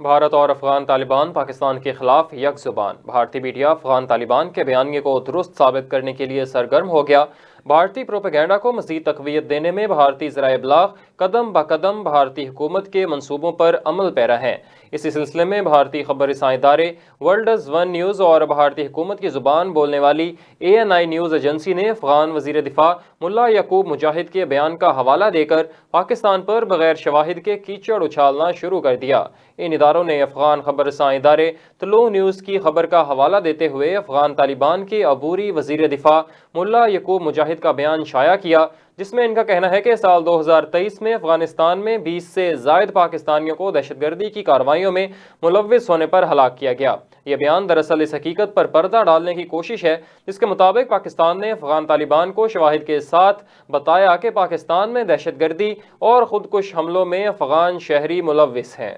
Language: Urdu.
بھارت اور افغان طالبان پاکستان کے خلاف یک زبان۔ بھارتی میڈیا افغان طالبان کے بیانیے کو درست ثابت کرنے کے لیے سرگرم ہو گیا۔ بھارتی پروپیگنڈا کو مزید تقویت دینے میں بھارتی ذرائع ابلاغ قدم بقدم بھارتی حکومت کے منصوبوں پر عمل پیرا ہیں۔ اسی سلسلے میں بھارتی خبر رساں ادارے ورلڈز ون نیوز اور بھارتی حکومت کی زبان بولنے والی ANI نیوز ایجنسی نے افغان وزیر دفاع ملا یعقوب مجاہد کے بیان کا حوالہ دے کر پاکستان پر بغیر شواہد کے کیچڑ اچھالنا شروع کر دیا۔ ان اداروں نے افغان خبر رساں ادارے طلوع نیوز کی خبر کا حوالہ دیتے ہوئے افغان طالبان کے عبوری وزیر دفاع ملا یعقوب مجاہد کا بیان شائع کیا، جس میں ان کا کہنا ہے کہ سال 2023 میں افغانستان میں 20 سے زائد پاکستانیوں کو دہشت گردی کی کارروائیوں میں ملوث ہونے پر ہلاک کیا گیا۔ یہ بیان دراصل اس حقیقت پر پردہ ڈالنے کی کوشش ہے جس کے مطابق پاکستان نے افغان طالبان کو شواہد کے ساتھ بتایا کہ پاکستان میں دہشت گردی اور خودکش حملوں میں افغان شہری ملوث ہیں۔